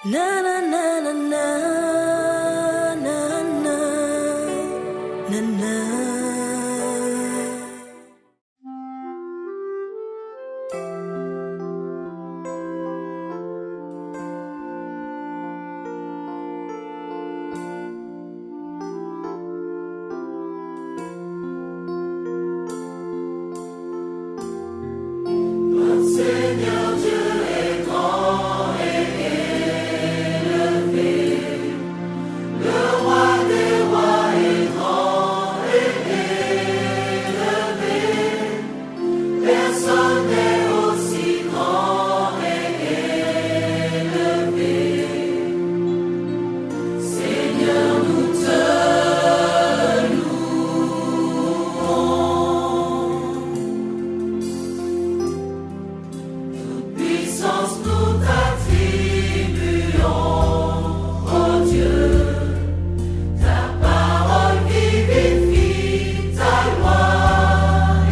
Na na na na na na na na na. Seigneur Dieu est grand et élevé, le roi des rois est grand et élevé, personne n'est aussi grand et élevé. Seigneur, nous te puissance nous t'attribuons, oh Dieu, ta parole vivifie, ta loi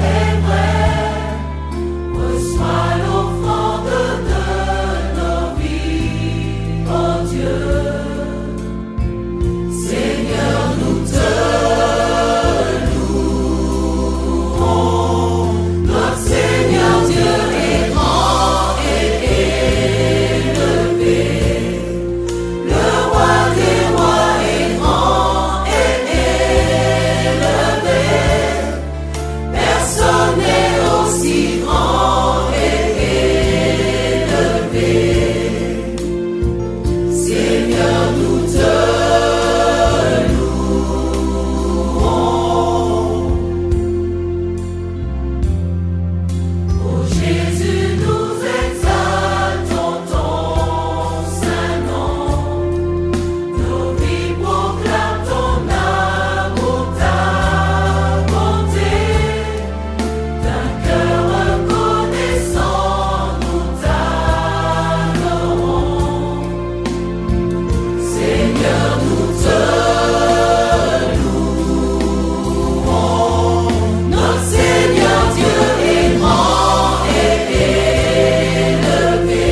est vraie, reçois l'offrande de nos vies, oh Dieu. Seigneur, nous te louons, notre Seigneur Dieu est grand et élevé, le roi des rois est grand et élevé, personne n'est aussi grand et élevé. Seigneur, nous te louons. Oh Jésus, nous exaltons ton saint nom. Nos vies proclament ton amour, ta bonté. D'un cœur reconnaissant, nous t'adorons. Seigneur, nous te louons. Notre Seigneur Dieu est grand et élevé,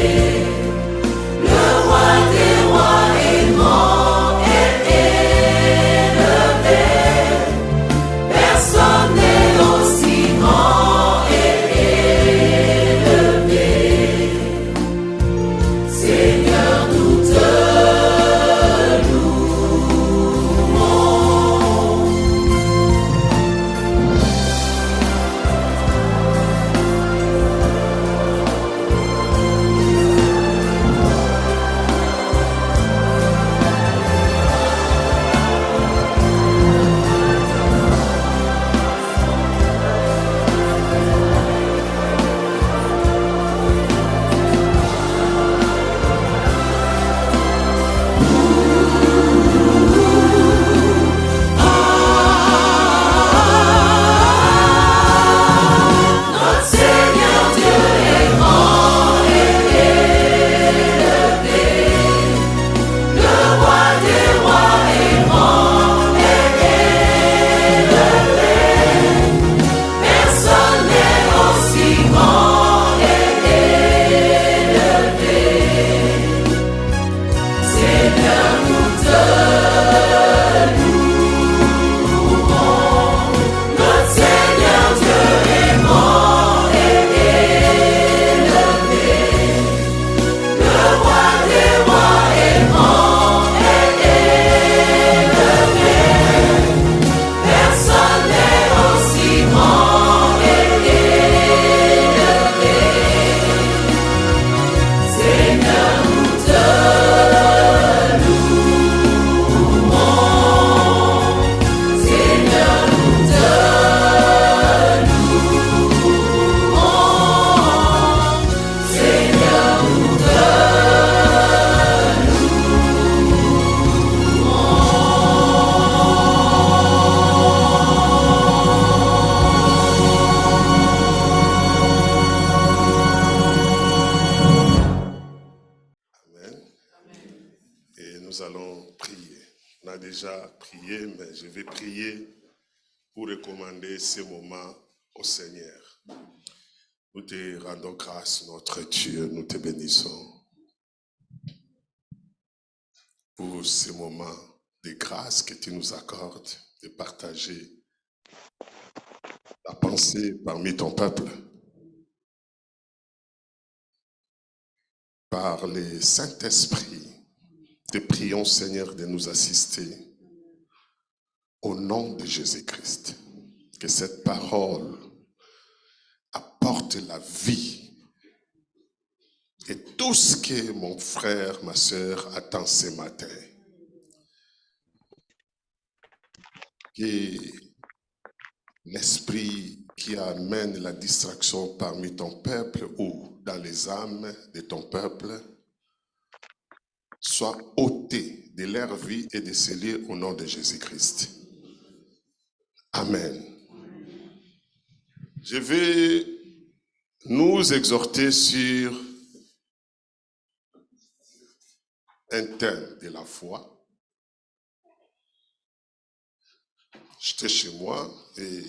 le roi des rois est grand et élevé, personne n'est aussi grand et élevé. Seigneur, nous te louons. Notre Seigneur Dieu est grand et élevé, le roi des rois est grand et élevé, personne n'est aussi grand et élevé. Seigneur, nous te louons. Notre Seigneur Dieu est grand et élevé, le roi des rois est grand et élevé, personne n'est aussi grand et élevé. Seigneur, nous te louons. Seigneur, nous te louons. Seigneur, nous te Amen. Et nous allons prier. On a déjà prié, mais je vais prier pour recommander ce moment au Seigneur. Nous te rendons grâce, notre Dieu, nous te bénissons. pour ce moment de grâce que tu nous accordes de partager la pensée parmi ton peuple. Par le Saint-Esprit, te prions, Seigneur, de nous assister au nom de Jésus-Christ. Que cette parole apporte la vie et tout ce que mon frère, ma sœur attend ce matin. Que l'esprit qui amène la distraction parmi ton peuple ou dans les âmes de ton peuple soit ôté de leur vie et décelé au nom de Jésus-Christ. Amen. Je vais nous exhorter sur un thème de la foi. J'étais chez moi et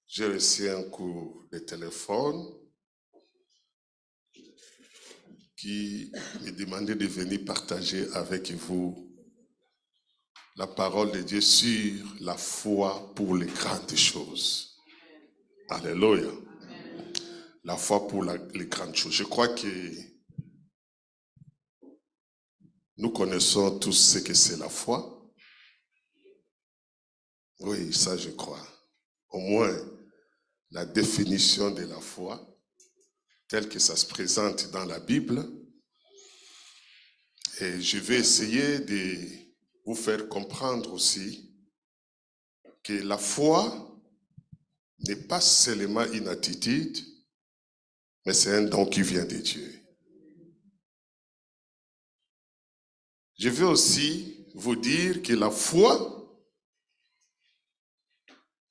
j'ai reçu un coup de téléphone qui me demandait de venir partager avec vous la parole de Dieu sur la foi pour les grandes choses. Alléluia. La foi pour les grandes choses. Je crois que nous connaissons tous ce que c'est la foi. Oui, ça je crois. Au moins, la définition de la foi, telle que ça se présente dans la Bible. Et je vais essayer de vous faire comprendre aussi que la foi n'est pas seulement une attitude, mais c'est un don qui vient de Dieu. Je veux aussi vous dire que la foi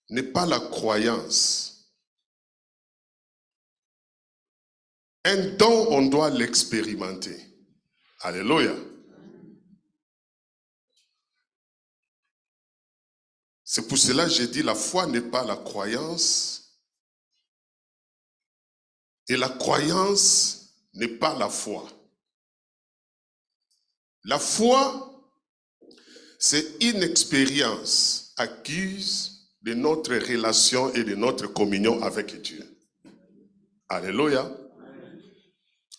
n'est pas la croyance. Un don, on doit l'expérimenter. Alléluia. C'est pour cela que j'ai dit la foi n'est pas la croyance et la croyance n'est pas la foi. La foi, c'est une expérience acquise de notre relation et de notre communion avec Dieu. Alléluia.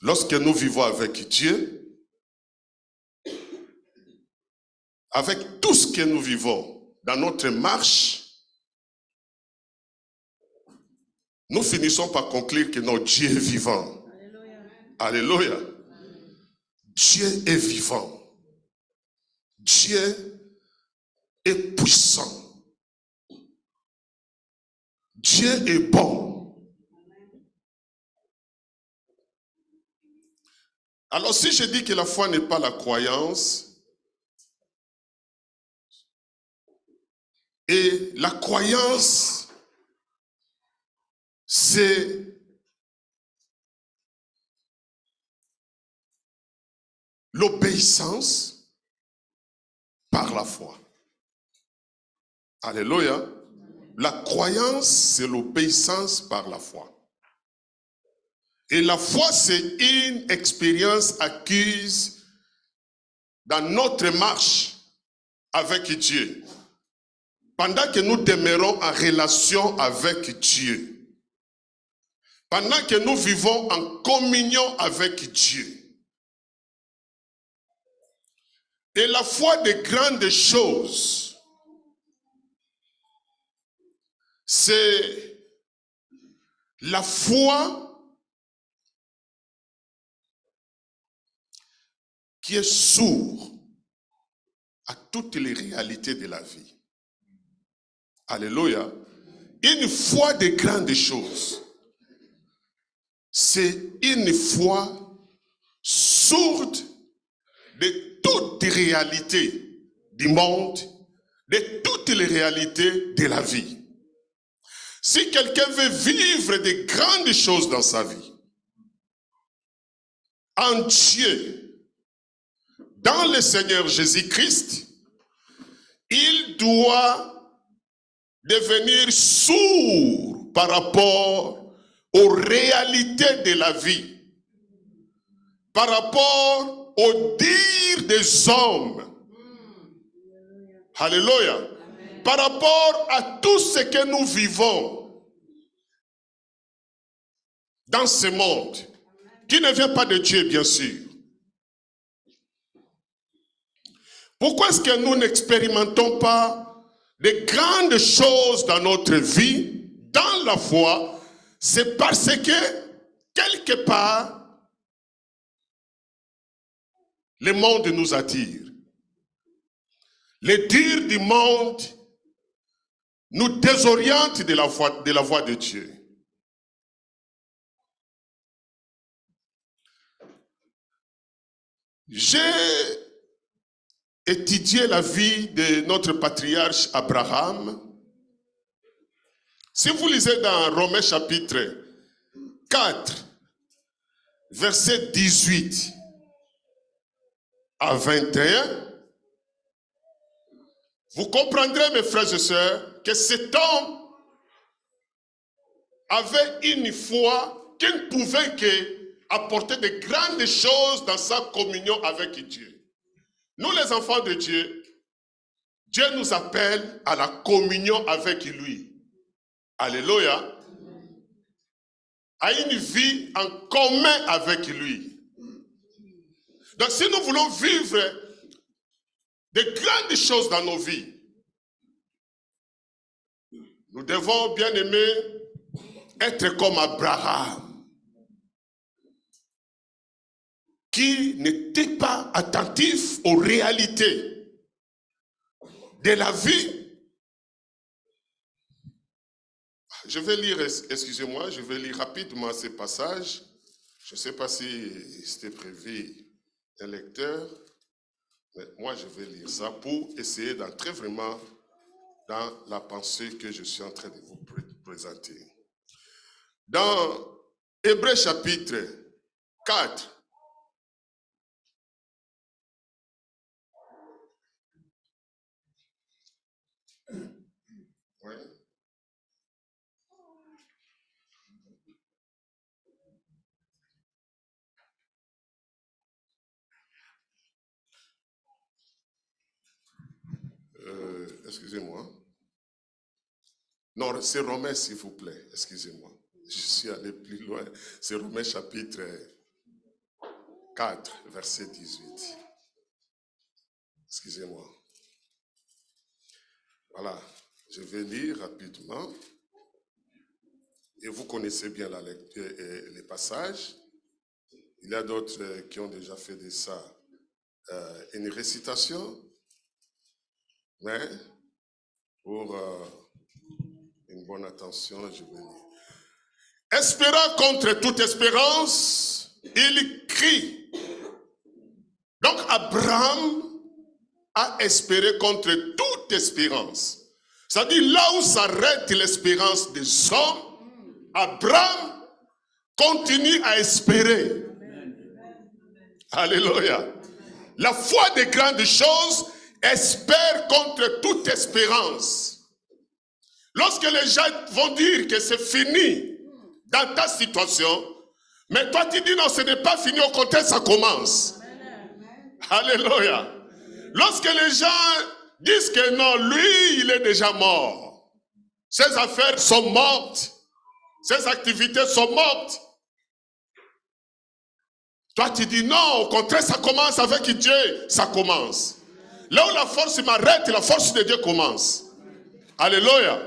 Lorsque nous vivons avec Dieu, avec tout ce que nous vivons dans notre marche, nous finissons par conclure que notre Dieu est vivant. Alléluia. Alléluia. Dieu est vivant. Dieu est puissant. Dieu est bon. Alors si je dis que la foi n'est pas la croyance, et la croyance, c'est l'obéissance par la foi. Alléluia. La croyance, c'est l'obéissance par la foi. Et la foi, c'est une expérience acquise dans notre marche avec Dieu. Pendant que nous demeurons en relation avec Dieu, pendant que nous vivons en communion avec Dieu, et la foi des grandes choses, c'est la foi qui est sourde à toutes les réalités de la vie. Alléluia. Une foi de grandes choses, c'est une foi sourde de toutes les réalités du monde, de toutes les réalités de la vie. Si quelqu'un veut vivre de grandes choses dans sa vie, en Dieu, dans le Seigneur Jésus-Christ, il doit devenir sourd par rapport aux réalités de la vie, par rapport au dire des hommes. Alléluia. Par rapport à tout ce que nous vivons dans ce monde, qui ne vient pas de Dieu, bien sûr. Pourquoi est-ce que nous n'expérimentons pas de grandes choses dans notre vie, dans la foi? C'est parce que, quelque part, le monde nous attire. Les dires du monde nous désorientent de la voie de Dieu. J'ai étudié la vie de notre patriarche Abraham. Si vous lisez dans Romains chapitre 4, verset 18 à 21, vous comprendrez, mes frères et sœurs, que cet homme avait une foi qui ne pouvait qu'apporter de grandes choses dans sa communion avec Dieu. Nous, les enfants de Dieu, Dieu nous appelle à la communion avec lui. Alléluia. À une vie en commun avec lui. Donc si nous voulons vivre de grandes choses dans nos vies, nous devons, bien aimer, être comme Abraham, qui n'était pas attentif aux réalités de la vie. Je vais lire, excusez-moi, je vais lire rapidement ces passages. Je ne sais pas si c'était prévu un lecteur, mais moi je vais lire ça pour essayer d'entrer vraiment dans la pensée que je suis en train de vous présenter. Dans Hébreux chapitre 4, oui. Excusez-moi. Non, c'est Romains, s'il vous plaît. Excusez-moi. Je suis allé plus loin. C'est Romains chapitre 4, verset 18. Excusez-moi. Voilà. Je vais lire rapidement. Et vous connaissez bien la lecture et les passages. Il y a d'autres qui ont déjà fait de ça une récitation. Mais pour une bonne attention, je vais lire. Espérant contre toute espérance, il crie. Donc Abraham a espéré contre toute espérance. C'est-à-dire là où s'arrête l'espérance des hommes, Abraham continue à espérer. Alléluia. La foi des grandes choses espère contre toute espérance. Lorsque les gens vont dire que c'est fini dans ta situation, mais toi tu dis non, ce n'est pas fini, au contraire ça commence. Alléluia. Lorsque les gens disent que non, lui il est déjà mort, ses affaires sont mortes, ses activités sont mortes, toi tu dis non, au contraire ça commence avec Dieu, ça commence. Là où la force m'arrête, la force de Dieu commence. Alléluia.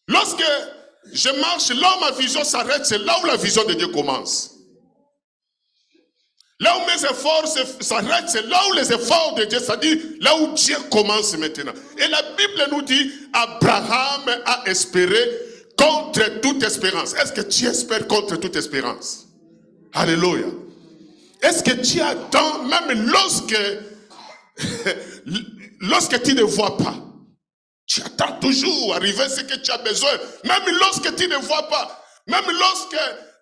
Lorsque je marche, là où ma vision s'arrête, c'est là où la vision de Dieu commence. Là où mes efforts s'arrêtent, c'est là où les efforts de Dieu, c'est-à-dire là où Dieu commence maintenant. Et la Bible nous dit, Abraham a espéré contre toute espérance. Est-ce que tu espères contre toute espérance? Alléluia. Est-ce que tu attends, même lorsque tu ne vois pas, tu attends toujours arriver ce que tu as besoin, même lorsque tu ne vois pas, même lorsque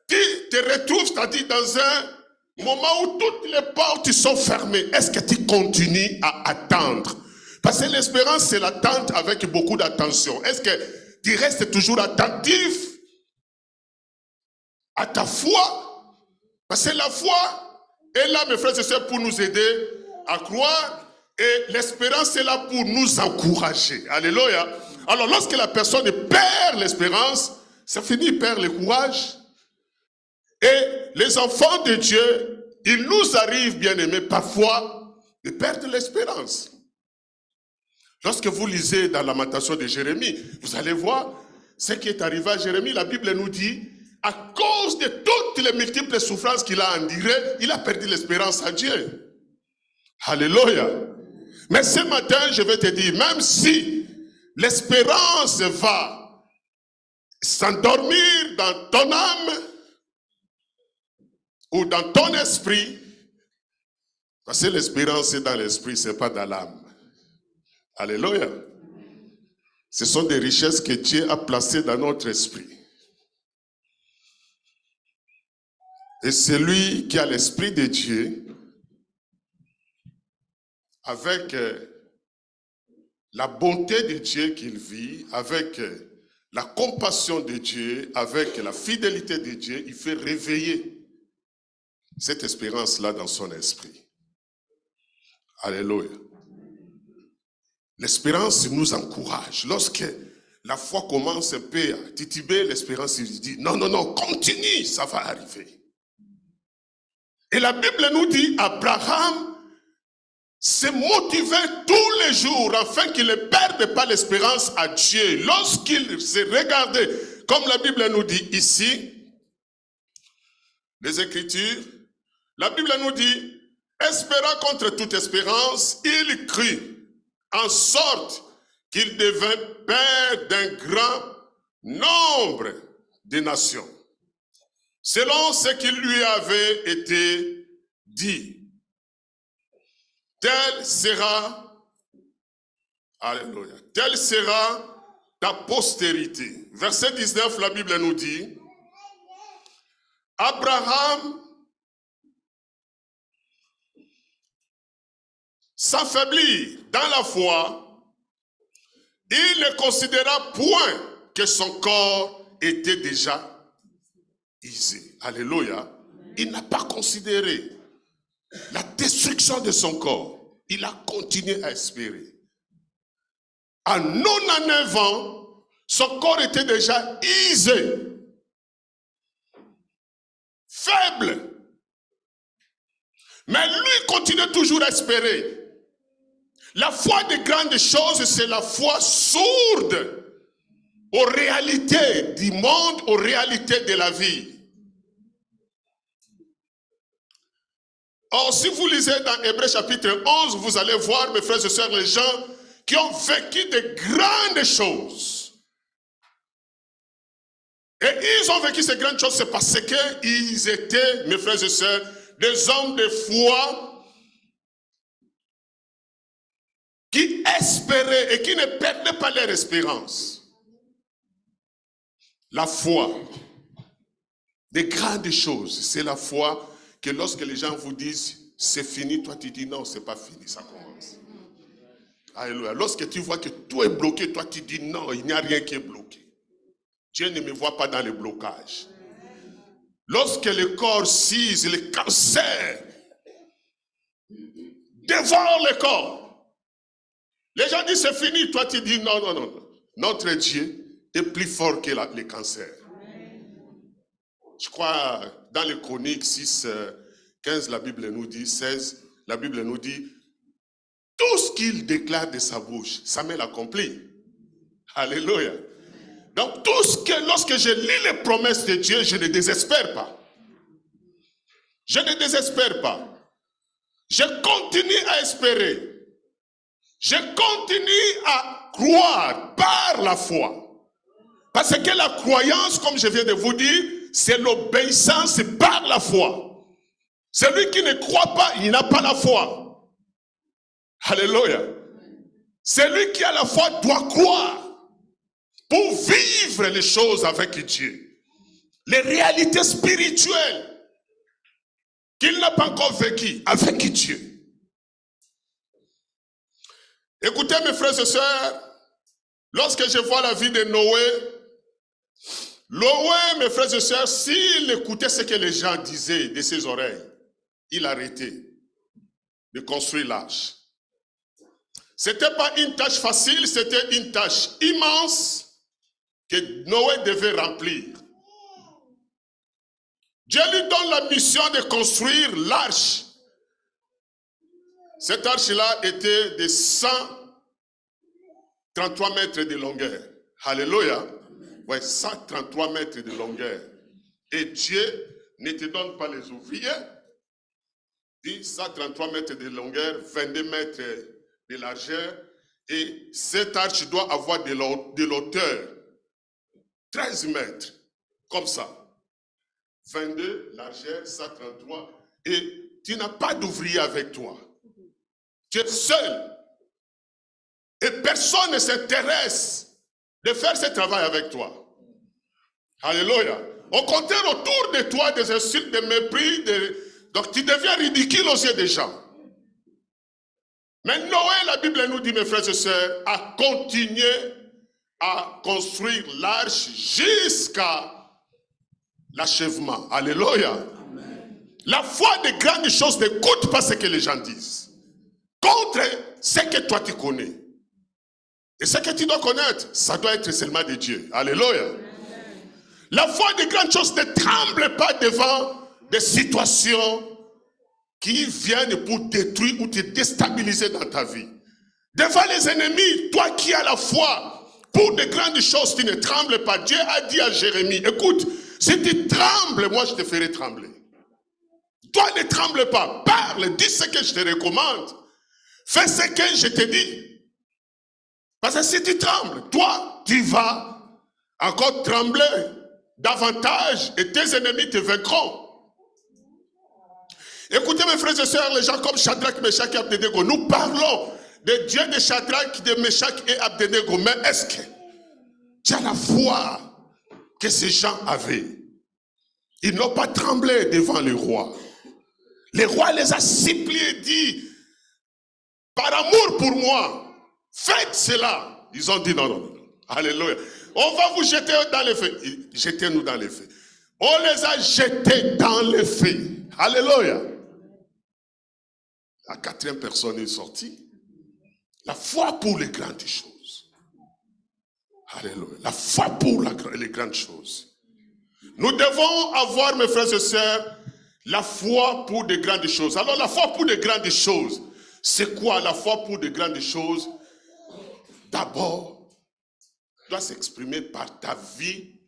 tu te retrouves, c'est-à-dire dans un moment où toutes les portes sont fermées, est-ce que tu continues à attendre? Parce que l'espérance, c'est l'attente avec beaucoup d'attention. Est-ce que tu restes toujours attentif à ta foi? Parce que la foi est là, mes frères et sœurs, pour nous aider à croire. Et l'espérance est là pour nous encourager. Alléluia. Alors, lorsque la personne perd l'espérance, ça finit, il perd le courage. Et les enfants de Dieu, il nous arrive, bien aimés, parfois, de perdre l'espérance. Lorsque vous lisez dans la Lamentation de Jérémie, vous allez voir ce qui est arrivé à Jérémie. La Bible nous dit, à cause de toutes les multiples souffrances qu'il a endurées, il a perdu l'espérance à Dieu. Alléluia. Mais ce matin, je vais te dire, même si l'espérance va s'endormir dans ton âme ou dans ton esprit, parce que l'espérance est dans l'esprit, ce n'est pas dans l'âme. Alléluia. Ce sont des richesses que Dieu a placées dans notre esprit. Et celui qui a l'esprit de Dieu, avec la bonté de Dieu qu'il vit, avec la compassion de Dieu, avec la fidélité de Dieu, il fait réveiller cette espérance-là dans son esprit. Alléluia. L'espérance nous encourage. Lorsque la foi commence un peu à tituber, l'espérance il dit, non, non, non, continue, ça va arriver. Et la Bible nous dit, Abraham se motivait tous les jours afin qu'il ne perde pas l'espérance à Dieu. Lorsqu'il se regardait, comme la Bible nous dit ici, les Écritures, la Bible nous dit, espérant contre toute espérance, il crut, en sorte qu'il devint père d'un grand nombre de nations, selon ce qui lui avait été dit. Telle sera, alléluia, telle sera ta postérité. Verset 19, la Bible nous dit, Abraham s'affaiblit dans la foi, il ne considéra point que son corps était déjà usé. Alléluia. Il n'a pas considéré la destruction de son corps. Il a continué à espérer. À 99 ans, son corps était déjà usé, faible. Mais lui continue toujours à espérer. La foi des grandes choses, c'est la foi sourde aux réalités du monde, aux réalités de la vie. Or, si vous lisez dans Hébreux chapitre 11, vous allez voir, mes frères et sœurs, les gens qui ont vécu de grandes choses. Et ils ont vécu ces grandes choses, c'est parce qu'ils étaient, mes frères et sœurs, des hommes de foi qui espéraient et qui ne perdaient pas leur espérance. La foi des grandes choses, c'est la foi que lorsque les gens vous disent c'est fini, toi tu dis non, c'est pas fini, ça commence. Alléluia. Lorsque tu vois que tout est bloqué, toi tu dis non, il n'y a rien qui est bloqué. Dieu ne me voit pas dans le blocage. Lorsque le corps s'use, le cancer dévore le corps, les gens disent c'est fini, toi tu dis non, non, non. Notre Dieu est plus fort que le cancer. Je crois dans les Chroniques 6, 15, la Bible nous dit, 16, la Bible nous dit, tout ce qu'il déclare de sa bouche, ça m'est accompli. Alléluia. Donc tout ce que, lorsque je lis les promesses de Dieu, je ne désespère pas. Je ne désespère pas. Je continue à espérer. Je continue à croire par la foi. Parce que la croyance, comme je viens de vous dire, c'est l'obéissance par la foi. Celui qui ne croit pas, il n'a pas la foi. Alléluia. Celui qui a la foi doit croire pour vivre les choses avec Dieu. Les réalités spirituelles qu'il n'a pas encore vécues avec Dieu. Écoutez mes frères et sœurs, lorsque je vois la vie de Noé, mes frères et sœurs, s'il écoutait ce que les gens disaient de ses oreilles, il a arrêté de construire l'arche. Ce n'était pas une tâche facile, c'était une tâche immense que Noé devait remplir. Dieu lui donne la mission de construire l'arche. Cette arche-là était de 133 mètres de longueur. Alléluia. Ouais, 133 mètres de longueur. Et Dieu ne te donne pas les ouvriers. Dit 133 mètres de longueur, 22 mètres de largeur. Et cette arche doit avoir de l'hauteur. 13 mètres. Comme ça. 22, largeur, 133. Et tu n'as pas d'ouvrier avec toi. Tu es seul. Et personne ne s'intéresse de faire ce travail avec toi. Alléluia. Au contraire, autour de toi, des insultes, des mépris, donc tu deviens ridicule aux yeux des gens. Mais Noé, la Bible nous dit, mes frères et sœurs, a continué à construire l'arche jusqu'à l'achèvement. Alléluia. Amen. La foi des grandes choses n'écoute pas ce que les gens disent. Contre ce que toi tu connais. Et ce que tu dois connaître, ça doit être seulement de Dieu. Alléluia. Amen. La foi des grandes choses ne tremble pas devant des situations qui viennent pour détruire ou te déstabiliser dans ta vie. Devant les ennemis, toi qui as la foi pour de grandes choses, tu ne trembles pas. Dieu a dit à Jérémie, écoute, si tu trembles, moi je te ferai trembler. Toi ne tremble pas, parle, dis ce que je te recommande. Fais ce que je te dis. Parce que si tu trembles, toi, tu vas encore trembler davantage et tes ennemis te vaincront. Écoutez mes frères et sœurs, les gens comme Shadrach, Meshach et Abednego, nous parlons de Dieu de Shadrach, de Meshach et Abednego. Mais est-ce que tu as la foi que ces gens avaient? Ils n'ont pas tremblé devant le roi. Le roi les a suppliés et dit, par amour pour moi, faites cela. Ils ont dit non, non, non. Alléluia. On va vous jeter dans les feux. Jetez-nous dans les feux. On les a jetés dans les feux. Alléluia. La quatrième personne est sortie. La foi pour les grandes choses. Alléluia. La foi pour les grandes choses. Nous devons avoir, mes frères et sœurs, la foi pour de grandes choses. Alors la foi pour de grandes choses, c'est quoi la foi pour de grandes choses? D'abord, doit s'exprimer par ta vie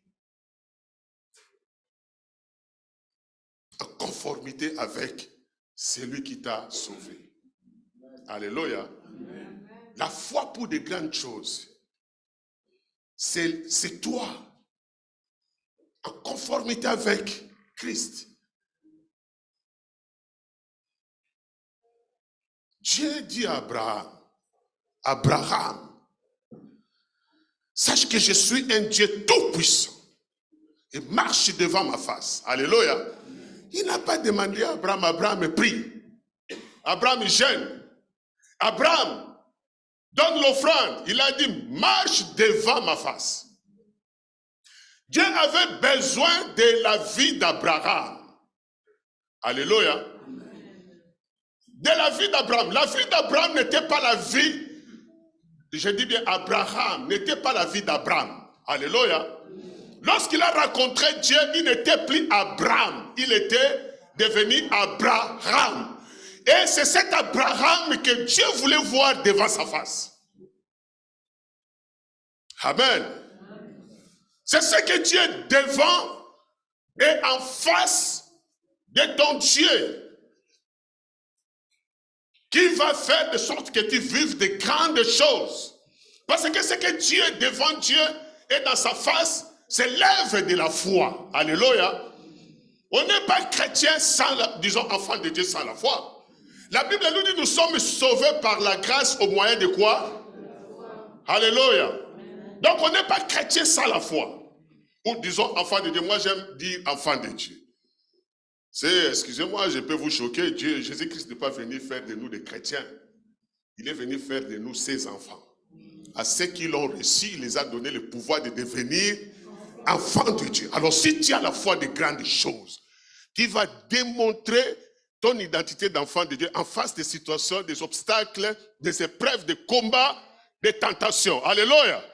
en conformité avec celui qui t'a sauvé. Alléluia. Amen. La foi pour de grandes choses, c'est toi en conformité avec Christ. Dieu dit à Abraham, sache que je suis un Dieu tout-puissant et marche devant ma face. Alléluia. Il n'a pas demandé à Abraham, Abraham prie. Abraham jeûne. Abraham donne l'offrande. Il a dit, marche devant ma face. Dieu avait besoin de la vie d'Abraham. Alléluia. De la vie d'Abraham. La vie d'Abraham n'était pas la vie, je dis bien Abraham, n'était pas la vie d'Abraham. Alléluia. Lorsqu'il a rencontré Dieu, il n'était plus Abraham. Il était devenu Abraham. Et c'est cet Abraham que Dieu voulait voir devant sa face. Amen. C'est ce que Dieu est devant et en face de ton Dieu, qui va faire de sorte que tu vives de grandes choses. Parce que ce que Dieu est devant Dieu et dans sa face, c'est l'œuvre de la foi. Alléluia. On n'est pas chrétien sans, disons, enfant de Dieu sans la foi. La Bible nous dit, nous sommes sauvés par la grâce au moyen de quoi? Alléluia. Donc on n'est pas chrétien sans la foi. Ou disons, enfant de Dieu. Moi j'aime dire enfant de Dieu. C'est, excusez-moi, je peux vous choquer, Dieu, Jésus-Christ n'est pas venu faire de nous des chrétiens. Il est venu faire de nous ses enfants. À ceux qui l'ont reçu, il les a donné le pouvoir de devenir enfants de Dieu. Alors si tu as la foi de grandes choses, tu vas démontrer ton identité d'enfant de Dieu en face des situations, des obstacles, des épreuves, des combats, des tentations. Alléluia.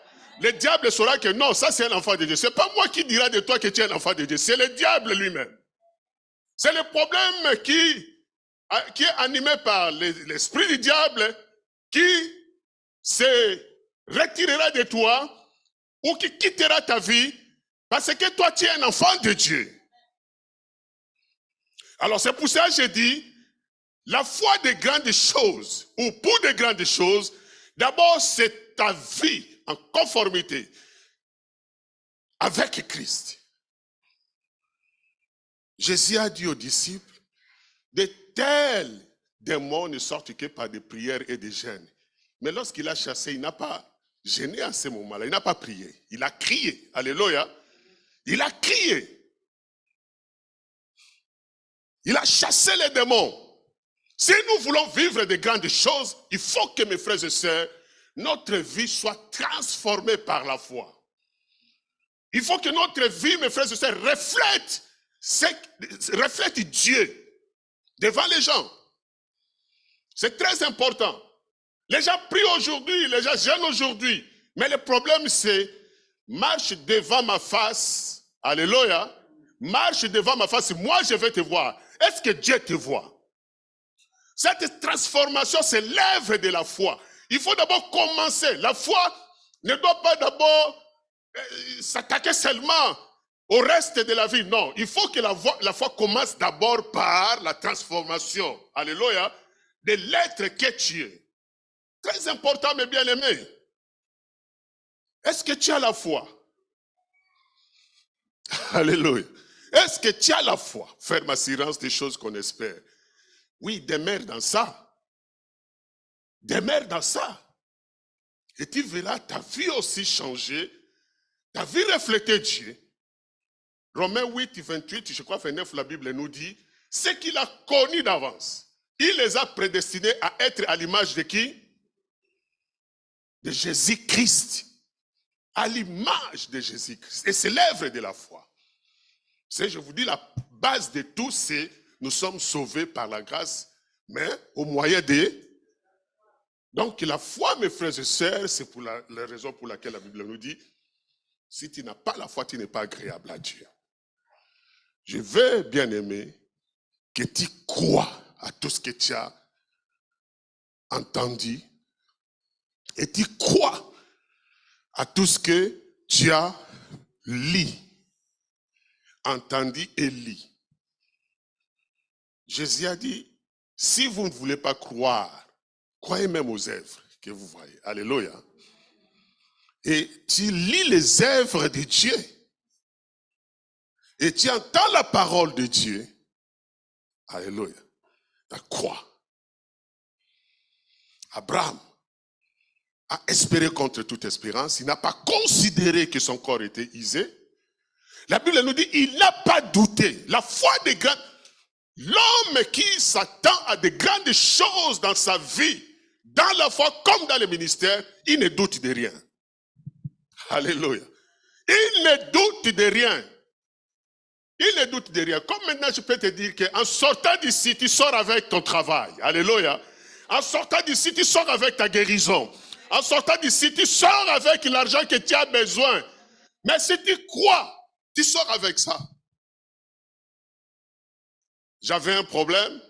Le diable saura que non, ça c'est un enfant de Dieu. Ce n'est pas moi qui dira de toi que tu es un enfant de Dieu. C'est le diable lui-même. C'est le problème qui est animé par l'esprit du diable qui se retirera de toi ou qui quittera ta vie parce que toi tu es un enfant de Dieu. Alors c'est pour ça que je dis, la foi des grandes choses, ou pour des grandes choses, d'abord c'est ta vie en conformité avec Christ. Jésus a dit aux disciples, de tels démons ne sortent que par des prières et des jeûnes. Mais lorsqu'il a chassé, il n'a pas gêné à ce moment-là, il n'a pas prié, il a crié. Alléluia. Il a crié. Il a chassé les démons. Si nous voulons vivre de grandes choses, il faut que, mes frères et sœurs, notre vie soit transformée par la foi. Il faut que notre vie, mes frères et sœurs, reflète Dieu devant les gens. C'est très important. Les gens prient aujourd'hui, les gens jeûnent aujourd'hui. Mais le problème, c'est marche devant ma face. Alléluia. Marche devant ma face, moi je vais te voir. Est-ce que Dieu te voit? Cette transformation, c'est l'œuvre de la foi. Il faut d'abord commencer. La foi ne doit pas d'abord s'attaquer seulement au reste de la vie. Non, il faut que la foi commence d'abord par la transformation. Alléluia. De l'être que tu es. Très important, mes bien-aimés. Est-ce que tu as la foi? Alléluia. Est-ce que tu as la foi? Ferme assurance des choses qu'on espère. Oui, demeure dans ça. Demeure dans ça. Et tu verras ta vie aussi changer. Ta vie refléter Dieu. Romains 8, 28, je crois 29, la Bible nous dit, ce qu'il a connu d'avance, il les a prédestinés à être à l'image de qui? De Jésus-Christ. À l'image de Jésus-Christ. Et c'est l'œuvre de la foi. C'est, je vous dis, la base de tout, c'est nous sommes sauvés par la grâce, mais au moyen de... Donc la foi, mes frères et sœurs, c'est pour la raison pour laquelle la Bible nous dit, si tu n'as pas la foi, tu n'es pas agréable à Dieu. Je veux, bien aimé, que tu crois à tout ce que tu as entendu et tu crois à tout ce que tu as lu, entendu et lu. Jésus a dit, si vous ne voulez pas croire, croyez même aux œuvres que vous voyez. Alléluia. Et tu lis les œuvres de Dieu. Et tu entends la parole de Dieu. Alléluia. Tu crois. Abraham a espéré contre toute espérance. Il n'a pas considéré que son corps était usé. La Bible nous dit, il n'a pas douté. La foi des grands... L'homme qui s'attend à de grandes choses dans sa vie, dans la foi comme dans le ministère, il ne doute de rien. Alléluia. Il ne doute de rien. Il ne doute de rien. Comme maintenant je peux te dire qu'en sortant d'ici, tu sors avec ton travail. Alléluia. En sortant d'ici, tu sors avec ta guérison. En sortant d'ici, tu sors avec l'argent que tu as besoin. Mais si tu crois, tu sors avec ça. J'avais un problème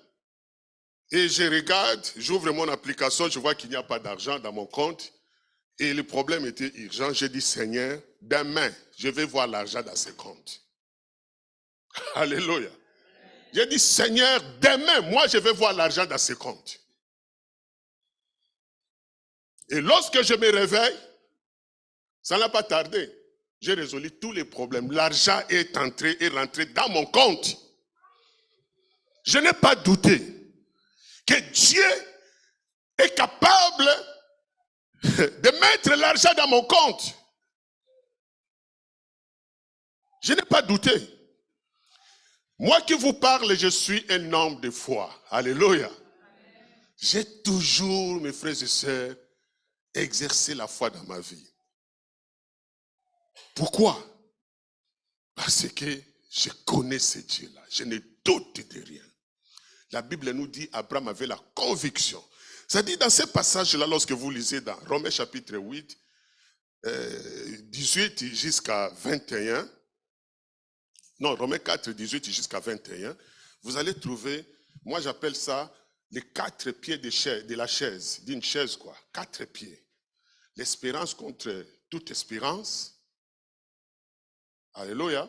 et je regarde, j'ouvre mon application, je vois qu'il n'y a pas d'argent dans mon compte et le problème était urgent. J'ai dit, Seigneur, demain, je vais voir l'argent dans ce compte. Alléluia. J'ai dit, Seigneur, demain, moi, je vais voir l'argent dans ce compte. Et lorsque je me réveille, ça n'a pas tardé. J'ai résolu tous les problèmes. L'argent est entré et rentré dans mon compte. Je n'ai pas douté que Dieu est capable de mettre l'argent dans mon compte. Je n'ai pas douté. Moi qui vous parle, je suis un homme de foi. Alléluia. J'ai toujours, mes frères et sœurs, exercé la foi dans ma vie. Pourquoi? Parce que je connais ce Dieu-là. Je ne doute de rien. La Bible nous dit Abraham avait la conviction. C'est-à-dire dans ce passage-là, lorsque vous lisez dans Romains chapitre 8, 18 jusqu'à 21, non, Romains 4, 18 jusqu'à 21, vous allez trouver, moi j'appelle ça les 4 pieds de la chaise, d'une chaise quoi, 4 pieds. L'espérance contre toute espérance. Alléluia.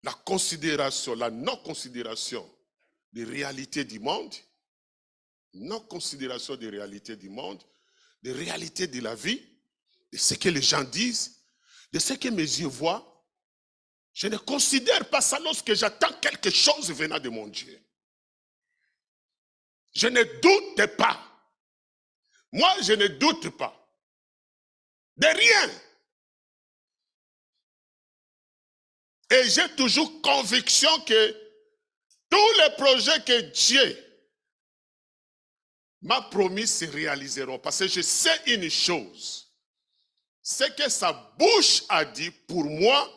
La considération, la non-considération des réalités du monde, non-considération des réalités du monde, des réalités de la vie, de ce que les gens disent, de ce que mes yeux voient. Je ne considère pas ça lorsque j'attends quelque chose venant de mon Dieu. Je ne doute pas. Moi, je ne doute pas de rien. Et j'ai toujours conviction que tous les projets que Dieu m'a promis se réaliseront. Parce que je sais une chose. C'est que sa bouche a dit, pour moi,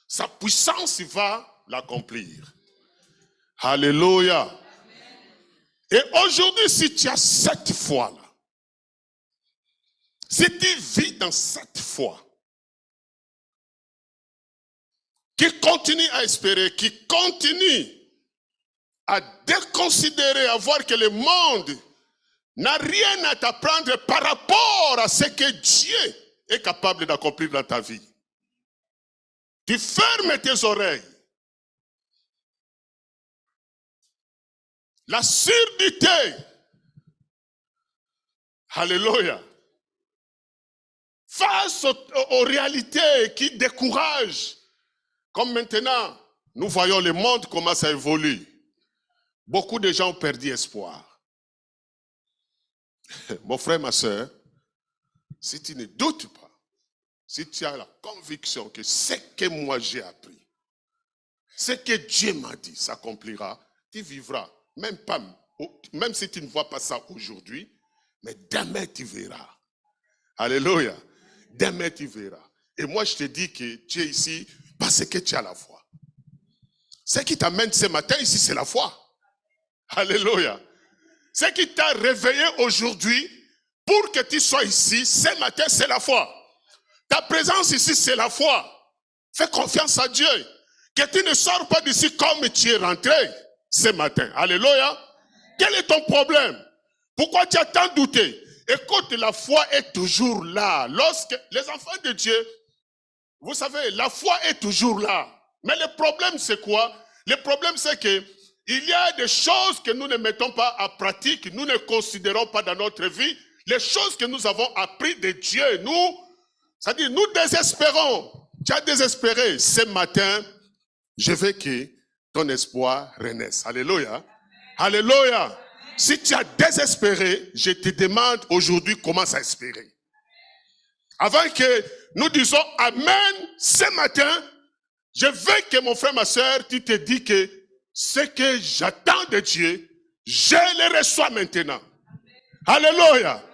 sa puissance va l'accomplir. Alléluia. Et aujourd'hui, si tu as cette foi-là, si tu vis dans cette foi, qui continue à espérer, qui continue à déconsidérer, à voir que le monde n'a rien à t'apprendre par rapport à ce que Dieu est capable d'accomplir dans ta vie. Tu fermes tes oreilles. La surdité, alléluia, face aux réalités qui découragent. Comme maintenant, nous voyons le monde commence à évoluer. Beaucoup de gens ont perdu espoir. Mon frère, ma soeur, si tu ne doutes pas, si tu as la conviction que ce que moi j'ai appris, ce que Dieu m'a dit s'accomplira, tu vivras. Même si tu ne vois pas ça aujourd'hui, mais demain tu verras. Alléluia. Demain tu verras. Et moi je te dis que tu es ici parce que tu as la foi. Ce qui t'amène ce matin ici, c'est la foi. Alléluia. Ce qui t'a réveillé aujourd'hui pour que tu sois ici, ce matin, c'est la foi. Ta présence ici, c'est la foi. Fais confiance à Dieu. Que tu ne sors pas d'ici comme tu es rentré ce matin. Alléluia. Quel est ton problème? Pourquoi tu as tant douté? Écoute, la foi est toujours là. Lorsque les enfants de Dieu, vous savez, la foi est toujours là. Mais le problème, c'est quoi? Le problème, c'est que il y a des choses que nous ne mettons pas en pratique, nous ne considérons pas dans notre vie. Les choses que nous avons apprises de Dieu, c'est-à-dire nous désespérons. Tu as désespéré. Ce matin, je veux que ton espoir renaisse. Alléluia. Alléluia. Si tu as désespéré, je te demande aujourd'hui, commence à espérer. Avant que nous disions Amen ce matin, je veux que mon frère, ma soeur, tu te dis que ce que j'attends de Dieu, je le reçois maintenant. Amen. Alléluia. Amen.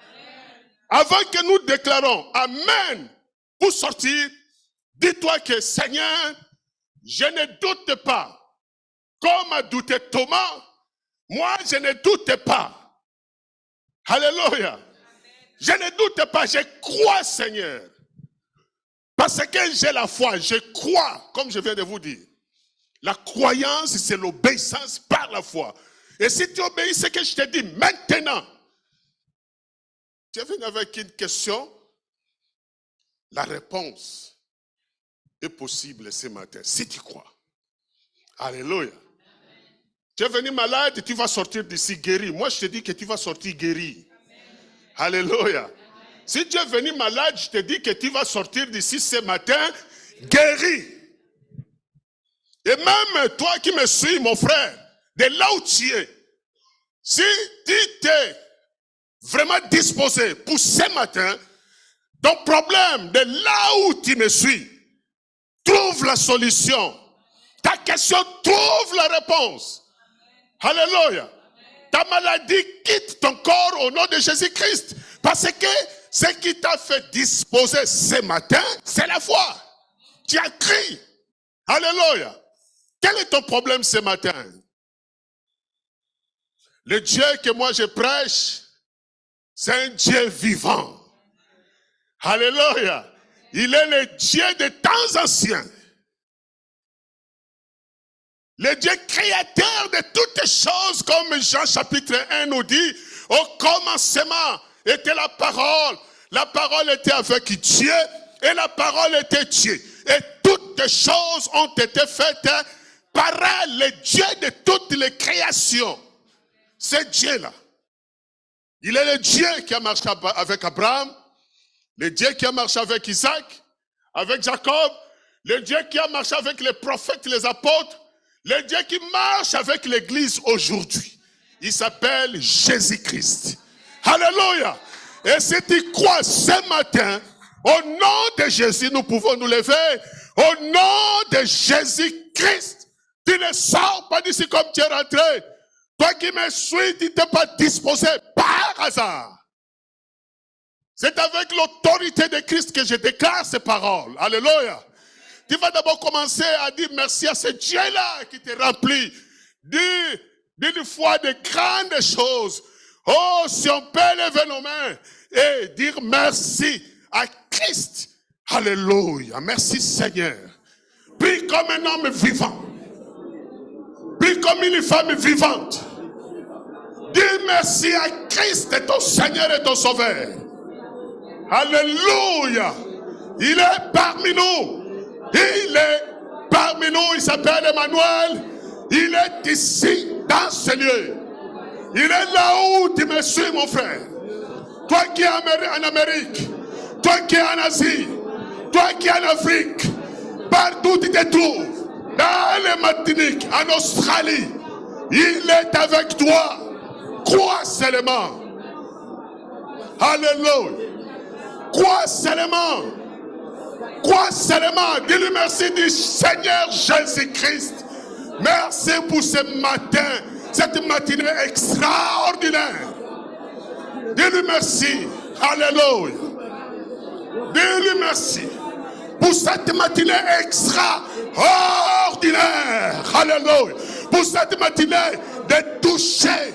Avant que nous déclarons Amen pour sortir, dis-toi que Seigneur, je ne doute pas. Comme a douté Thomas, moi je ne doute pas. Alléluia. Amen. Je ne doute pas, je crois Seigneur. Parce que j'ai la foi, je crois, comme je viens de vous dire. La croyance, c'est l'obéissance par la foi. Et si tu obéis ce que je te dis maintenant, tu es venu avec une question, la réponse est possible ce matin, si tu crois. Alléluia. Tu es venu malade, tu vas sortir d'ici guéri. Moi, je te dis que tu vas sortir guéri. Alléluia. Si tu es venu malade, je te dis que tu vas sortir d'ici ce matin guéri. Et même toi qui me suis, mon frère, de là où tu es, si tu t'es vraiment disposé pour ce matin, ton problème de là où tu me suis, trouve la solution. Ta question, trouve la réponse. Alléluia. Ta maladie quitte ton corps au nom de Jésus-Christ. Parce que ce qui t'a fait disposer ce matin, c'est la foi. Tu as crié. Alléluia. Quel est ton problème ce matin? Le Dieu que moi je prêche, c'est un Dieu vivant. Alléluia. Il est le Dieu des temps anciens. Le Dieu créateur de toutes choses, comme Jean chapitre 1 nous dit, au commencement était la parole. La parole était avec Dieu et la parole était Dieu. Et toutes choses ont été faites par le Dieu de toutes les créations. C'est Dieu-là. Il est le Dieu qui a marché avec Abraham, le Dieu qui a marché avec Isaac, avec Jacob, le Dieu qui a marché avec les prophètes, les apôtres, le Dieu qui marche avec l'Église aujourd'hui. Il s'appelle Jésus-Christ. Alléluia. Et si tu crois ce matin, au nom de Jésus, nous pouvons nous lever. Au nom de Jésus-Christ, tu ne sors pas d'ici comme tu es rentré. Toi qui me suis, tu n'es pas disposé par hasard. C'est avec l'autorité de Christ que je déclare ces paroles. Alléluia. Tu vas d'abord commencer à dire merci à ce Dieu-là qui te remplit d'une foi de grandes choses. Oh, si on peut lever nos mains et dire merci à Christ. Alléluia. Merci Seigneur. Prie comme un homme vivant. Prie comme une femme vivante. Dis merci à Christ, ton Seigneur et ton Sauveur. Alléluia. Il est parmi nous. Il est parmi nous. Il s'appelle Emmanuel. Il est ici, dans ce lieu. Il est là où tu me suis, mon frère. Toi qui es en Amérique. Toi qui es en Asie. Toi qui es en Afrique. Partout où tu te trouves. Dans les Martiniques, en Australie. Il est avec toi. Crois seulement. Alléluia. Crois seulement. Crois seulement. Dis-lui merci du Seigneur Jésus-Christ. Merci pour ce matin, cette matinée extraordinaire. Dis-lui merci. Alléluia. Dis-lui merci pour cette matinée extraordinaire. Alléluia. Pour cette matinée de toucher,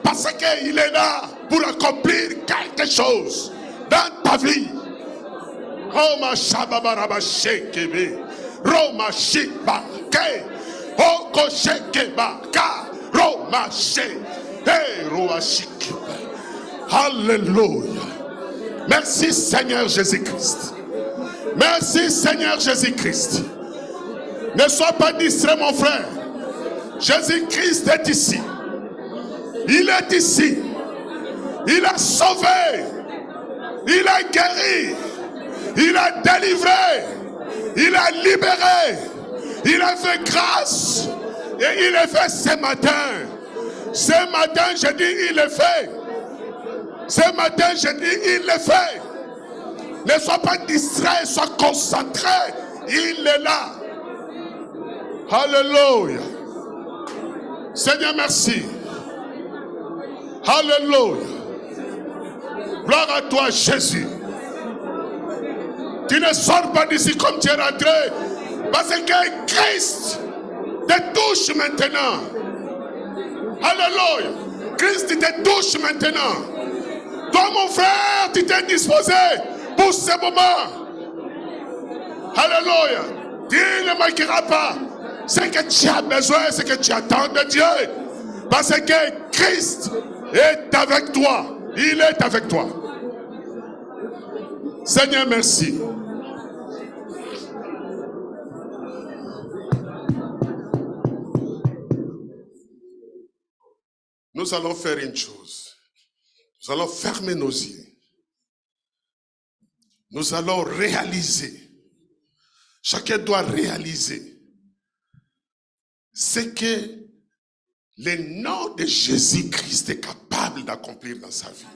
parce qu'il est là pour accomplir quelque chose dans ta vie. Roma Shababaraba Shekebe, Roma Shibake, Oko Shekebaka, Roma She, Roma Shikebe. Alléluia. Merci Seigneur Jésus-Christ. Merci Seigneur Jésus-Christ. Ne sois pas distrait mon frère. Jésus-Christ est ici. Il est ici. Il a sauvé. Il a guéri. Il a délivré. Il a libéré. Il a fait grâce. Et il est fait ce matin. Ce matin, je dis, il est fait. Ce matin, je dis, il est fait. Ne sois pas distrait, sois concentré. Il est là. Alléluia. Seigneur, merci. Alléluia. Gloire à toi, Jésus. Tu ne sors pas d'ici comme tu es rentré. Parce que Christ te touche maintenant. Alléluia. Christ te touche maintenant. Toi, mon frère, tu t'es disposé pour ce moment. Alléluia. Tu ne manqueras pas. Ce que tu as besoin, ce que tu attends de Dieu. Parce que Christ est avec toi. Il est avec toi. Seigneur, merci. Nous allons faire une chose. Nous allons fermer nos yeux. Nous allons réaliser. Chacun doit réaliser ce que le nom de Jésus-Christ est capable d'accomplir dans sa vie.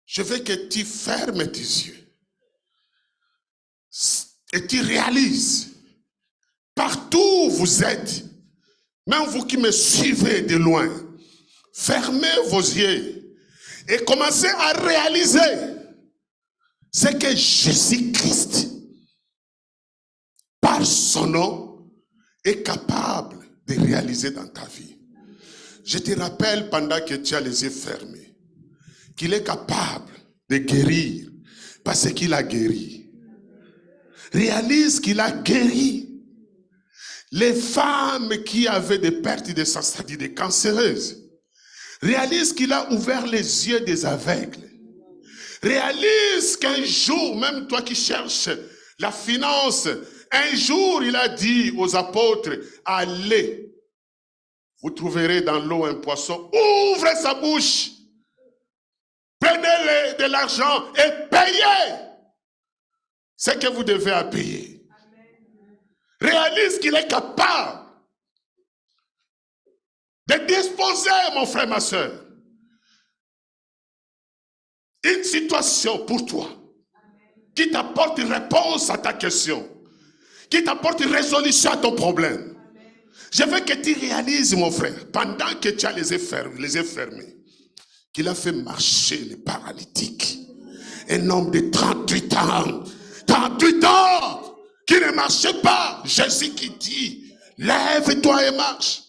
Je veux que tu fermes tes yeux et tu réalises partout où vous êtes, même vous qui me suivez de loin, fermez vos yeux et commencez à réaliser ce que Jésus-Christ, par par son nom, est capable de réaliser dans ta vie. Je te rappelle pendant que tu as les yeux fermés, qu'il est capable de guérir parce qu'il a guéri. Réalise qu'il a guéri. Les femmes qui avaient des pertes de sang, c'est-à-dire des cancéreuses, réalise qu'il a ouvert les yeux des aveugles. Réalise qu'un jour, même toi qui cherches la finance, un jour il a dit aux apôtres, allez, vous trouverez dans l'eau un poisson, ouvrez sa bouche, prenez de l'argent et payez ce que vous devez à payer. Réalise qu'il est capable de disposer, mon frère, ma soeur, une situation pour toi qui t'apporte une réponse à ta question, qui t'apporte une résolution à ton problème. Je veux que tu réalises, mon frère, pendant que tu as les yeux fermés, qu'il a fait marcher les paralytiques. Un homme de 38 ans, 38 ans, qui ne marchait pas. Jésus qui dit, lève-toi et marche.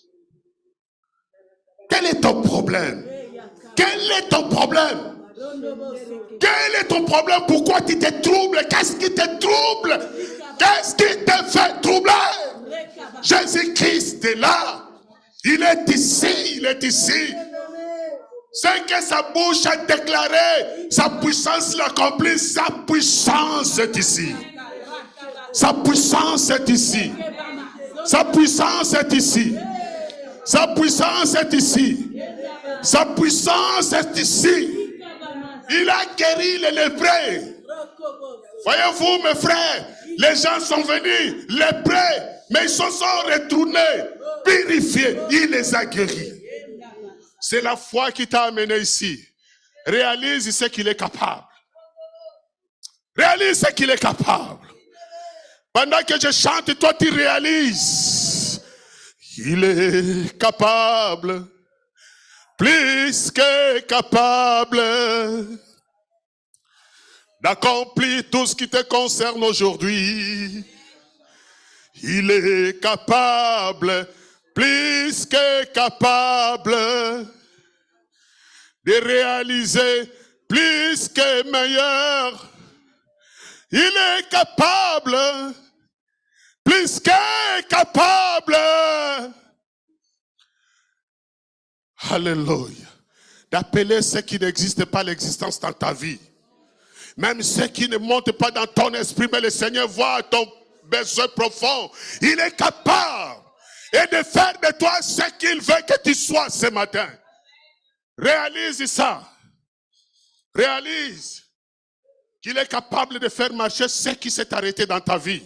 Quel est ton problème? Quel est ton problème? Quel est ton problème? Pourquoi tu te troubles? Qu'est-ce qui te trouble? Qu'est-ce qui te fait troubler? Jésus-Christ est là. Il est ici, il est ici. C'est que sa bouche a déclaré, sa puissance l'accomplit, sa puissance est ici. Sa puissance est ici. Sa puissance est ici. Sa puissance est ici. Sa puissance est ici. Il a guéri les lépreux. Voyez-vous, mes frères, les gens sont venus lépreux, mais ils se sont retournés, purifiés. Il les a guéris. C'est la foi qui t'a amené ici. Réalise ce qu'il est capable. Réalise ce qu'il est capable. Pendant que je chante, toi tu réalises. Il est capable. Plus que capable d'accomplir tout ce qui te concerne aujourd'hui. Il est capable, plus que capable de réaliser plus que meilleur. Il est capable, plus que capable. Alléluia. D'appeler ce qui n'existe pas l'existence dans ta vie. Même ce qui ne monte pas dans ton esprit, mais le Seigneur voit ton besoin profond. Il est capable et de faire de toi ce qu'il veut que tu sois ce matin. Réalise ça. Réalise qu'il est capable de faire marcher ce qui s'est arrêté dans ta vie.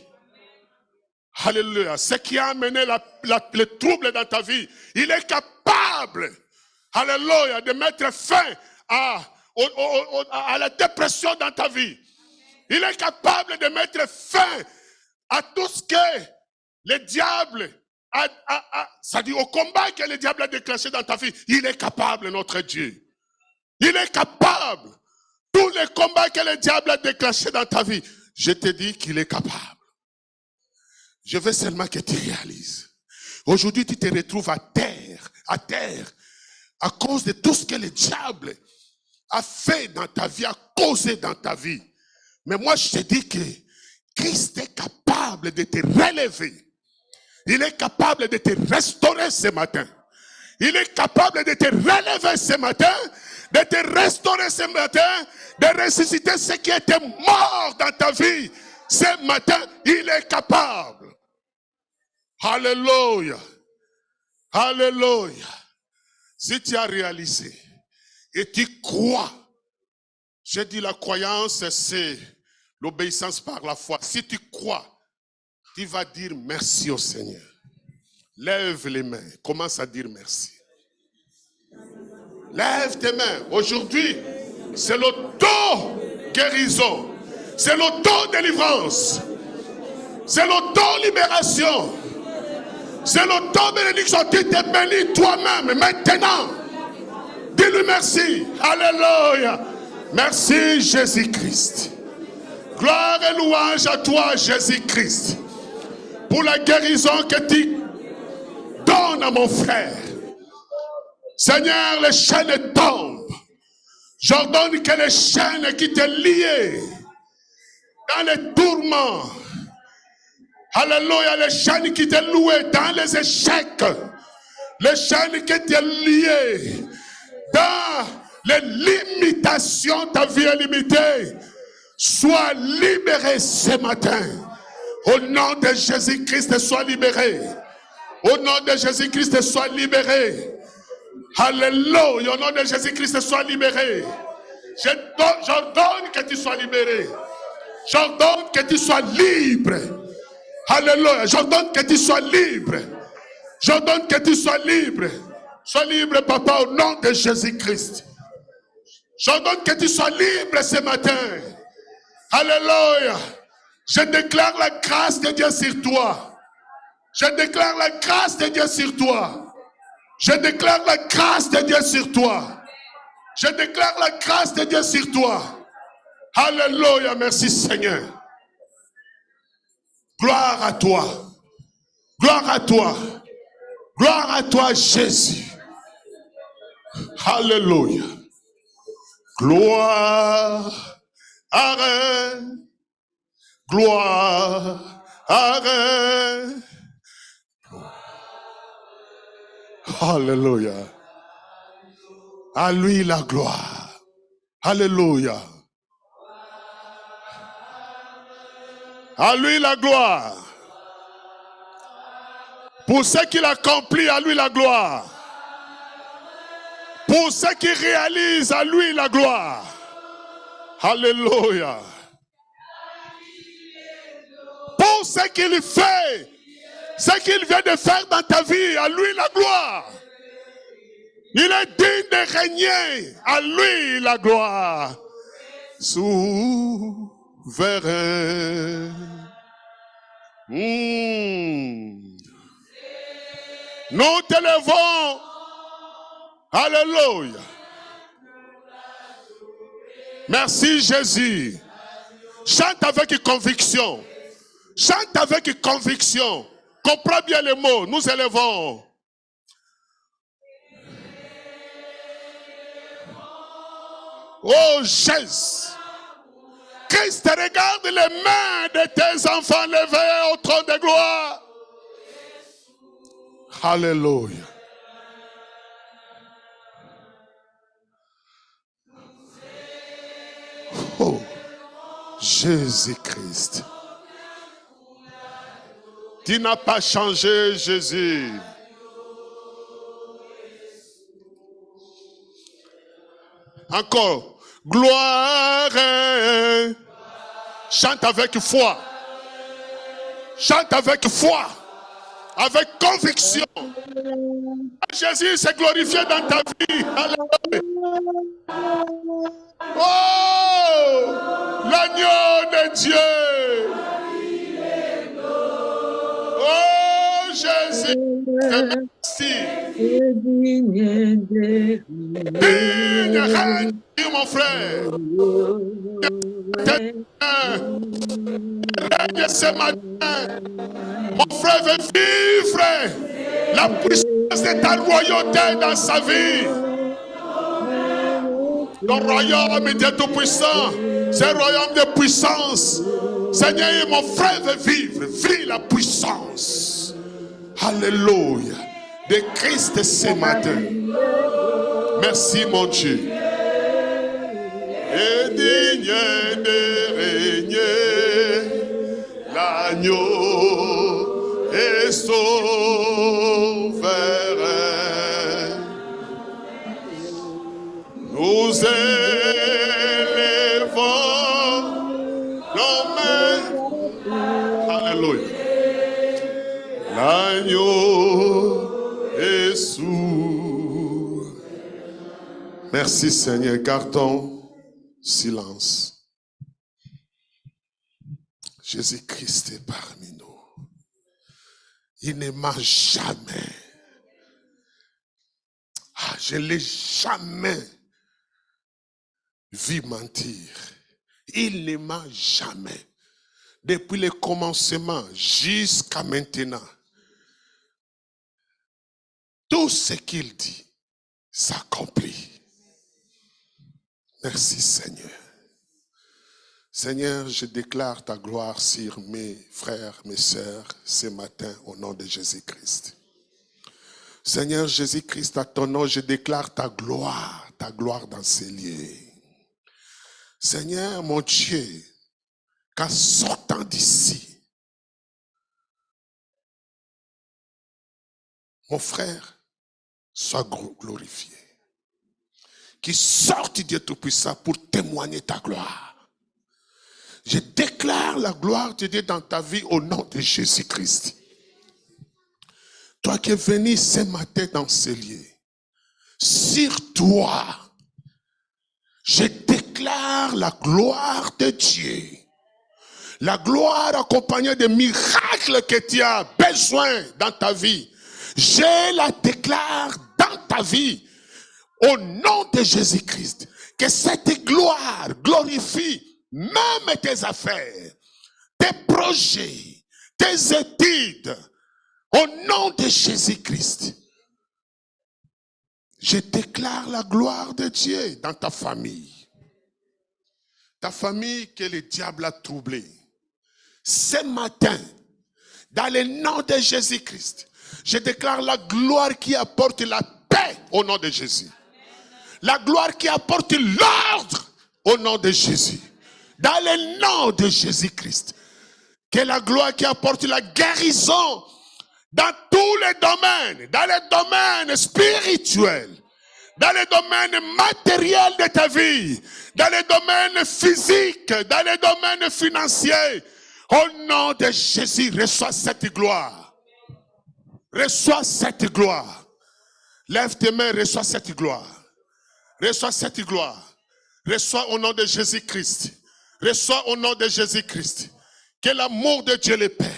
Alléluia. Ce qui a amené le trouble dans ta vie. Il est capable, alléluia, de mettre fin à la dépression dans ta vie. Il est capable de mettre fin à tout ce que le diable c'est-à-dire au combat que le diable a déclenché dans ta vie. Il est capable, notre Dieu. Il est capable. Tous les combats que le diable a déclenchés dans ta vie, je te dis qu'il est capable. Je veux seulement que tu réalises. Aujourd'hui, tu te retrouves à terre, à cause de tout ce que le diable a fait dans ta vie, a causé dans ta vie. Mais moi, je te dis que Christ est capable de te relever. Il est capable de te restaurer ce matin. Il est capable de te relever ce matin, de te restaurer ce matin, de ressusciter ce qui était mort dans ta vie. Ce matin, il est capable. Alléluia. Alléluia. Si tu as réalisé et tu crois, je dis la croyance, c'est l'obéissance par la foi. Si tu crois, tu vas dire merci au Seigneur. Lève les mains, commence à dire merci. Lève tes mains. Aujourd'hui, c'est l'auto-guérison. C'est l'auto-délivrance. C'est l'auto-libération. C'est l'auto-bénédiction. Tu t'es béni toi-même maintenant. Dis-lui merci. Alléluia. Merci Jésus-Christ. Gloire et louange à toi Jésus-Christ. pour la guérison que tu donnes à mon frère. Seigneur, les chaînes tombent. J'ordonne que les chaînes qui te liaient dans les tourments, alléluia, les chaînes qui te louaient dans les échecs, les chaînes qui te liaient dans les limitations, ta vie est limitée, sois libéré ce matin. Au nom de Jésus-Christ, sois libéré. Au nom de Jésus-Christ, sois libéré. Alléluia, au nom de Jésus-Christ, sois libéré. J'ordonne que tu sois libéré. J'ordonne que tu sois libre. Alléluia, j'ordonne que tu sois libre. J'ordonne que tu sois libre. Sois libre, papa, au nom de Jésus-Christ. J'ordonne que tu sois libre ce matin. Alléluia. Je déclare la grâce de Dieu sur toi. Je déclare la grâce de Dieu sur toi. Je déclare la grâce de Dieu sur toi. Je déclare la grâce de Dieu sur toi. Alléluia, merci Seigneur. Gloire à toi. Gloire à toi. Gloire à toi, Jésus. Alléluia. Gloire à Reine. Gloire à Reine. Alléluia. À lui la gloire. Alléluia. À lui la gloire. Pour ce qu'il accomplit, à lui la gloire. Pour ce qu'il réalise, à lui la gloire. Alléluia. Pour ce qu'il fait, ce qu'il vient de faire dans ta vie, à lui la gloire. Il est digne de régner, à lui la gloire. Souverain. Nous t'élevons. Alléluia. Merci Jésus. Chante avec conviction. Chante avec conviction. Comprends bien les mots. Nous élevons. Oh Jésus. Christ, regarde les mains de tes enfants levées au trône de gloire. Alléluia. Oh, Jésus-Christ. Tu n'as pas changé, Jésus. Encore. Gloire. Chante avec foi. Chante avec foi. Avec conviction. Jésus s'est glorifié dans ta vie. Alléluia. Oh, l'agneau de Dieu. Oh, Jésus. Merci. Digne règne, mon frère. Règne ce matin. Mon frère veut vivre la puissance de ta royauté dans sa vie. Le royaume est tout puissant. C'est un royaume de puissance. Seigneur, mon frère veut vivre. Vis la puissance. Alléluia. De Christ ce matin. Merci mon Dieu. Et digne de régner, l'agneau est souverain. Nous élevons nos mains. Alléluia. L'agneau est sourd. Merci Seigneur. Gardons silence. Jésus-Christ est parmi nous. Il ne ment jamais. Je ne l'ai jamais vu mentir. Il ne ment jamais. depuis le commencement jusqu'à maintenant, tout ce qu'il dit s'accomplit. Merci Seigneur. Seigneur, je déclare ta gloire sur mes frères, mes sœurs ce matin au nom de Jésus-Christ. Seigneur Jésus-Christ, à ton nom, je déclare ta gloire dans ces lieux. Seigneur mon Dieu, qu'en sortant d'ici, mon frère soit glorifié. Qu'il sorte, Dieu Tout-Puissant, pour témoigner ta gloire. Je déclare la gloire de Dieu dans ta vie au nom de Jésus-Christ. Toi qui es venu ce matin dans ce lieu, sur toi, je déclare la gloire de Dieu. La gloire accompagnée des miracles que tu as besoin dans ta vie. Je la déclare dans ta vie au nom de Jésus-Christ. Que cette gloire glorifie même tes affaires, tes projets, tes études. Au nom de Jésus-Christ. Je déclare la gloire de Dieu dans ta famille. Ta famille que le diable a troublée. Ce matin, dans le nom de Jésus-Christ, je déclare la gloire qui apporte la paix au nom de Jésus. La gloire qui apporte l'ordre au nom de Jésus. Dans le nom de Jésus-Christ. Que la gloire qui apporte la guérison dans tous les domaines, dans les domaines spirituels, dans les domaines matériels de ta vie, dans les domaines physiques, dans les domaines financiers. Au nom de Jésus, reçois cette gloire. Reçois cette gloire. Lève tes mains, reçois cette gloire. Reçois cette gloire. Reçois au nom de Jésus-Christ. Reçois au nom de Jésus-Christ. Que l'amour de Dieu le Père,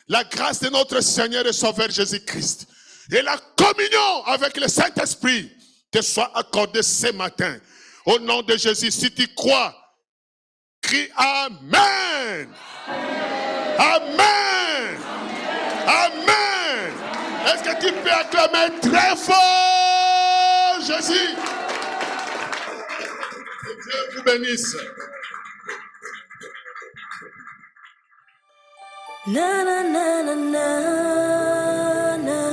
la grâce de notre Seigneur et Sauveur Jésus-Christ et la communion avec le Saint-Esprit te soient accordées ce matin. Au nom de Jésus, si tu crois, crie Amen. Amen. Amen. Est-ce que tu peux acclamer très fort Jésus? Que Dieu vous bénisse. Na na na na na na.